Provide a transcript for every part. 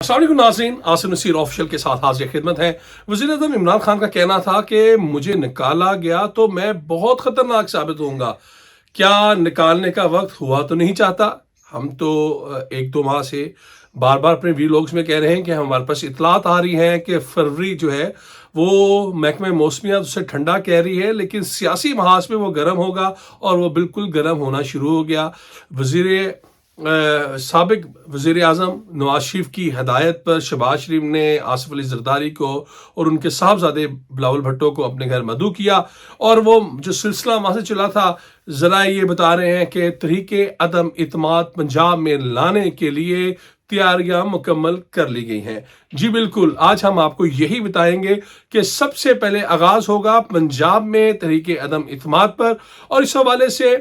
अस्सलाम वालेकुम नाज़रीन, आसिम नसीर ऑफिशियल के साथ हाजिर खिदमत है। वज़ीर-ए-आज़म इमरान खान का कहना था कि मुझे निकाला गया तो मैं बहुत ख़तरनाक साबित होऊंगा। क्या निकालने का वक्त हुआ तो नहीं चाहता? हम तो एक दो माह से बार बार अपने वीलॉग्स में कह रहे हैं कि हमारे पास इतलात आ रही हैं कि फरवरी जो है वो महकमे मौसमियात उसे ठंडा कह रही है, लेकिन सियासी महाज में वो गर्म होगा और वो बिल्कुल गर्म होना शुरू हो गया। साबिक वज़ीर आज़म नवाज शरीफ की हदायत पर शहबाज शरीफ ने आसिफ अली ज़रदारी को और उनके साहबजादे बिलावल भुट्टो को अपने घर मदऊ किया, और वो जो सिलसिला वहाँ से चला था, ज़रा ये बता रहे हैं कि तहरीके अदम इत्माद पंजाब में लाने के लिए तैयारियां मुकम्मल कर ली गई हैं। जी बिल्कुल, आज हम आपको यही बताएंगे कि सबसे पहले आगाज होगा पंजाब में तहरीके अदम इत्माद पर, और इस हवाले से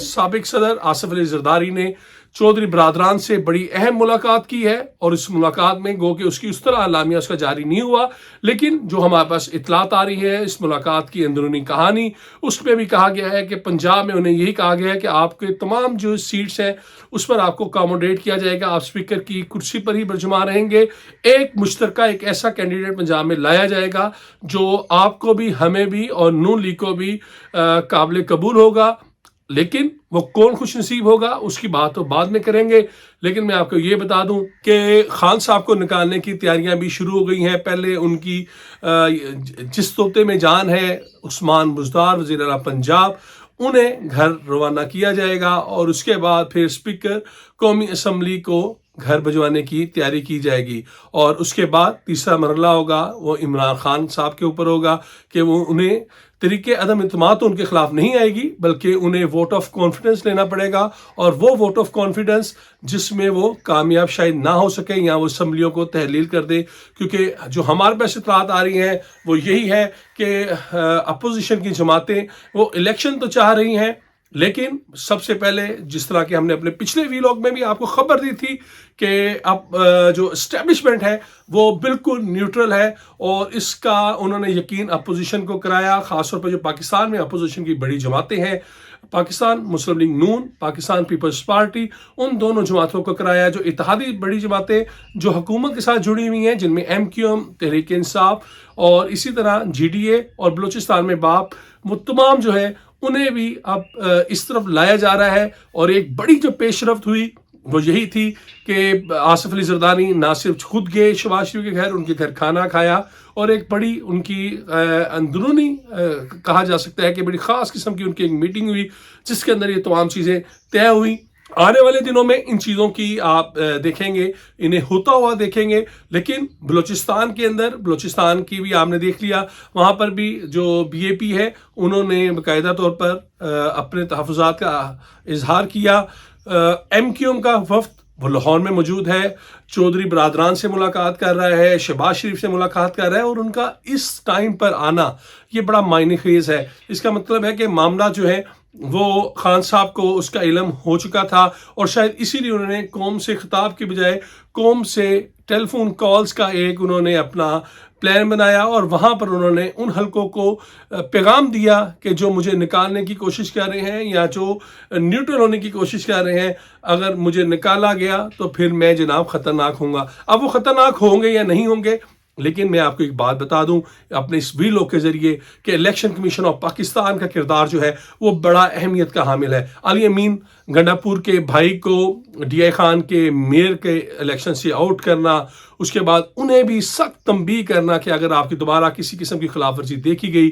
साबिक सदर आसिफ अली ज़रदारी ने चौधरी बरादरान से बड़ी अहम मुलाकात की है, और इस मुलाकात में गो कि उसकी उस तरह अलामिया उसका जारी नहीं हुआ, लेकिन जो हमारे पास इतलात आ रही है इस मुलाकात की अंदरूनी कहानी, उसमें भी कहा गया है कि पंजाब में उन्हें यही कहा गया है कि आपके तमाम जो सीट्स हैं उस पर आपको अकोमोडेट किया जाएगा, आप स्पीकर की कुर्सी पर ही बरजुमा रहेंगे। एक मुश्तरका एक ऐसा कैंडिडेट पंजाब में लाया जाएगा जो आपको भी, हमें भी और नून लीग को भी काबिल कबूल होगा, लेकिन वो कौन खुश नसीब होगा उसकी बात तो बाद में करेंगे। लेकिन मैं आपको ये बता दूं कि खान साहब को निकालने की तैयारियां भी शुरू हो गई हैं। पहले उनकी जिस तोते में जान है उस्मान बुज़दार वज़ीर आला पंजाब, उन्हें घर रवाना किया जाएगा, और उसके बाद फिर स्पीकर कौमी असम्बली को घर भिजवाने की तैयारी की जाएगी, और उसके बाद तीसरा मरहला होगा वो इमरान खान साहब के ऊपर होगा कि वो उन्हें तरीके अदम इत्माद तो उनके खिलाफ नहीं आएगी, बल्कि उन्हें वोट ऑफ कॉन्फिडेंस लेना पड़ेगा, और वो वोट ऑफ कॉन्फिडेंस जिसमें वो कामयाब शायद ना हो सके या वो असम्बलियों को तहलील कर दे, क्योंकि जो हमारे पास इतलात आ रही हैं वो यही है कि अपोजिशन की जमातें वो इलेक्शन तो चाह रही हैं, लेकिन सबसे पहले जिस तरह के हमने अपने पिछले वीलॉग में भी आपको खबर दी थी कि अब जो एस्टेब्लिशमेंट है वो बिल्कुल न्यूट्रल है, और इसका उन्होंने यकीन अपोजिशन को कराया, खासतौर पर जो पाकिस्तान में अपोजिशन की बड़ी जमातें हैं, पाकिस्तान मुस्लिम लीग नून, पाकिस्तान पीपल्स पार्टी, उन दोनों जमातों को कराया। जो इत्तेहादी बड़ी जमातें जो हुकूमत के साथ जुड़ी हुई हैं, जिनमें MQM, तहरीक इंसाफ और इसी तरह GDA और बलूचिस्तान में बाप, वो तमाम जो है उन्हें भी अब इस तरफ लाया जा रहा है। और एक बड़ी जो पेशरफ्त हुई वो यही थी कि आसिफ अली ज़रदारी ना सिर्फ खुद गए शहबाज शरीफ के घर, उनके घर खाना खाया, और एक बड़ी उनकी अंदरूनी कहा जा सकता है कि बड़ी ख़ास किस्म की उनकी एक मीटिंग हुई, जिसके अंदर ये तमाम चीज़ें तय हुई। आने वाले दिनों में इन चीज़ों की आप देखेंगे, इन्हें होता हुआ देखेंगे। लेकिन बलूचिस्तान के अंदर, बलूचिस्तान की भी आपने देख लिया, वहाँ पर भी जो BAP है उन्होंने बाकायदा तौर पर अपने तहफ़्फ़ुज़ात का इजहार किया। MQM का वफ़द वो लाहौर में मौजूद है, चौधरी बरादरान से मुलाकात कर रहा है, शहबाज शरीफ से मुलाकात कर रहा है, और उनका इस टाइम पर आना ये बड़ा मायने खेज है। इसका मतलब है कि मामला जो है वो खान साहब को उसका इल्म हो चुका था, और शायद इसीलिए उन्होंने कौम से खिताब के बजाय कौम से टेलीफोन कॉल्स का एक उन्होंने अपना प्लान बनाया, और वहाँ पर उन्होंने उन हलकों को पैगाम दिया कि जो मुझे निकालने की कोशिश कर रहे हैं या जो न्यूट्रल होने की कोशिश कर रहे हैं, अगर मुझे निकाला गया तो फिर मैं जनाब ख़तरनाक होऊंगा। अब वो ख़तरनाक होंगे या नहीं होंगे, लेकिन मैं आपको एक बात बता दूं अपने इस वीलॉग के जरिए कि इलेक्शन कमीशन ऑफ पाकिस्तान का किरदार जो है वो बड़ा अहमियत का हामिल है। अली अमीन गंडापुर के भाई को DI खान के मेयर के इलेक्शन से आउट करना, उसके बाद उन्हें भी सख्त तंबीह करना कि अगर आपकी दोबारा किसी किस्म की खिलाफ वर्जी देखी गई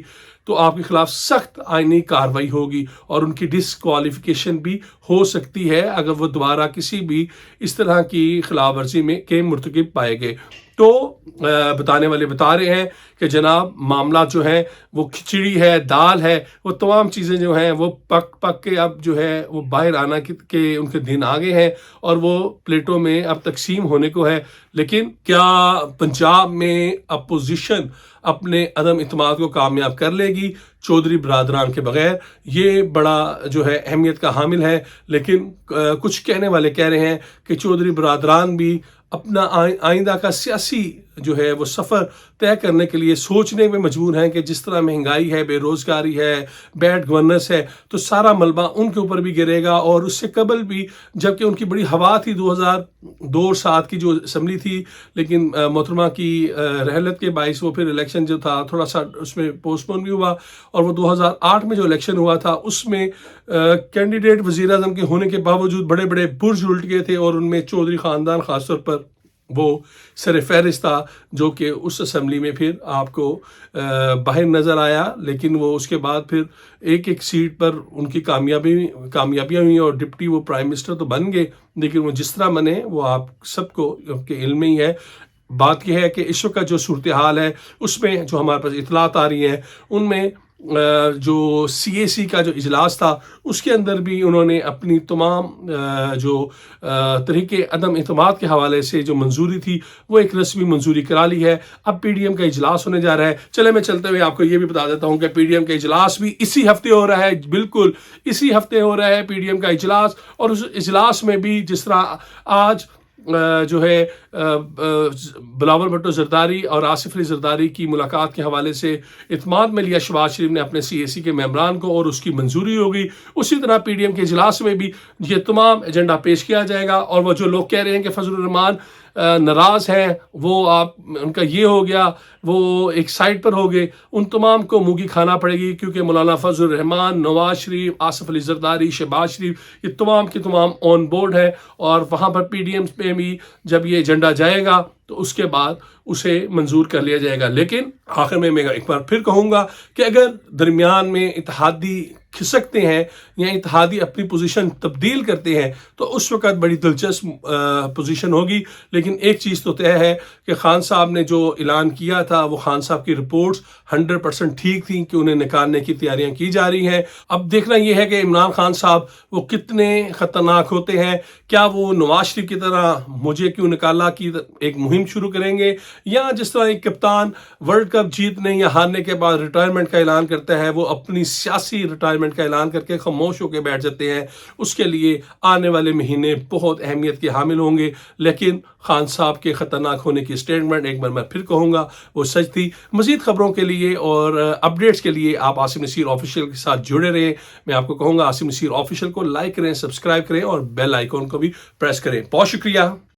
तो आपके खिलाफ सख्त आईनी कार्रवाई होगी, और उनकी डिसक्वालिफिकेशन भी हो सकती है अगर वो दोबारा किसी भी इस तरह की खिलाफ वर्जी में के मुर्तकिब पाए गए। तो बताने वाले बता रहे हैं कि जनाब मामला जो है वो खिचड़ी है, दाल है, वो तमाम चीज़ें जो हैं वो पक पक के अब जो है वो बाहर आना के उनके दिन आ गए हैं, और वो प्लेटों में अब तकसीम होने को है। लेकिन क्या पंजाब में अपोजिशन अपने अदम इत्माद को कामयाब कर लेगी चौधरी बरादरान के बगैर? ये बड़ा जो है अहमियत का हामिल है। लेकिन कुछ कहने वाले कह रहे हैं कि चौधरी बरादरान भी अपना आइंदा का सियासी جو ہے وہ سفر طے کرنے کے لیے سوچنے میں مجبور ہیں کہ جس طرح مہنگائی ہے، بے روزگاری ہے، بیڈ گورننس ہے، تو سارا ملبہ ان کے اوپر بھی گرے گا. اور اس سے قبل بھی جبکہ ان کی بڑی ہوا تھی 2002-7 کی جو اسمبلی تھی، لیکن محترمہ کی رحلت کے باعث وہ پھر الیکشن جو تھا تھوڑا سا اس میں پوسٹ پون بھی ہوا. اور وہ 2008 میں جو الیکشن ہوا تھا اس میں کینڈیڈیٹ وزیر اعظم کے ہونے کے باوجود بڑے بڑے برج الٹ گئے تھے، اور ان میں چودھری خاندان خاص طور پر وہ سر فہرست تھا، جو کہ اس اسمبلی میں پھر آپ کو باہر نظر آیا. لیکن وہ اس کے بعد پھر ایک ایک سیٹ پر ان کی کامیابیاں ہوئیں، اور ڈپٹی وہ پرائم منسٹر تو بن گئے، لیکن وہ جس طرح بنے وہ آپ سب کو آپ کے علم میں ہی ہے. بات یہ ہے کہ اس وقت جو صورتحال ہے اس میں جو ہمارے پاس اطلاعات آ رہی ہیں ان میں جو CAC کا جو اجلاس تھا اس کے اندر بھی انہوں نے اپنی تمام جو طریقے عدم اعتماد کے حوالے سے جو منظوری تھی وہ ایک رسمی منظوری کرا لی ہے. اب PDM کا اجلاس ہونے جا رہا ہے. چلے میں چلتے ہوئے آپ کو یہ بھی بتا دیتا ہوں کہ PDM کا اجلاس بھی اسی ہفتے ہو رہا ہے، بالکل اسی ہفتے ہو رہا ہے PDM کا اجلاس. اور اس اجلاس میں بھی جس طرح آج جو ہے بلاول بھٹو زرداری اور آصف علی زرداری کی ملاقات کے حوالے سے اعتماد میں لیا شہباز شریف نے اپنے CAC کے ممبران کو، اور اس کی منظوری ہوگی. اسی طرح PDM کے اجلاس میں بھی یہ تمام ایجنڈا پیش کیا جائے گا. اور وہ جو لوگ کہہ رہے ہیں کہ فضل الرحمان ناراض ہیں، وہ ان کا یہ ہو گیا، وہ ایک سائڈ پر ہو گئے، ان تمام کو منہ کی کھانا پڑے گی، کیونکہ مولانا فضل الرحمان، نواز شریف، آصف علی زرداری، شہباز شریف یہ تمام کے تمام آن بورڈ ہیں. اور وہاں پر PDM پہ بھی جب یہ ایجنڈا جائے گا تو اس کے بعد اسے منظور کر لیا جائے گا. لیکن آخر میں ایک بار پھر کہوں گا کہ اگر درمیان میں اتحادی کھسکتے ہیں یا اتحادی اپنی پوزیشن تبدیل کرتے ہیں تو اس وقت بڑی دلچسپ پوزیشن ہوگی. لیکن ایک چیز تو طے ہے کہ خان صاحب نے جو اعلان کیا تھا وہ خان صاحب کی رپورٹس 100% ٹھیک تھیں کہ انہیں نکالنے کی تیاریاں کی جا رہی ہیں. اب دیکھنا یہ ہے کہ عمران خان صاحب وہ کتنے خطرناک ہوتے ہیں. کیا وہ نواز شریف کی طرح مجھے کیوں نکالا کی ایک مہم شروع کریں گے، یا جس طرح ایک کپتان ورلڈ کپ جیتنے یا ہارنے کے بعد ریٹائرمنٹ کا اعلان کرتا ہے وہ اپنی سیاسی ریٹائرمنٹ کا اعلان کر کے خاموش ہو کے بیٹھ جاتے ہیں. اس کے لیے آنے والے مہینے بہت اہمیت کے حامل ہوں گے. لیکن خان صاحب کے خطرناک ہونے کی سٹیٹمنٹ ایک بار میں پھر کہوں گا وہ سچ تھی. مزید خبروں کے لیے اور اپڈیٹس کے لیے آپ عاصم نصیر آفیشیل کے ساتھ جڑے رہیں. میں آپ کو کہوں گا عاصم نصیر آفیشیل کو لائک کریں، سبسکرائب کریں اور بیل آئیکن کو بھی پریس کریں. بہت شکریہ.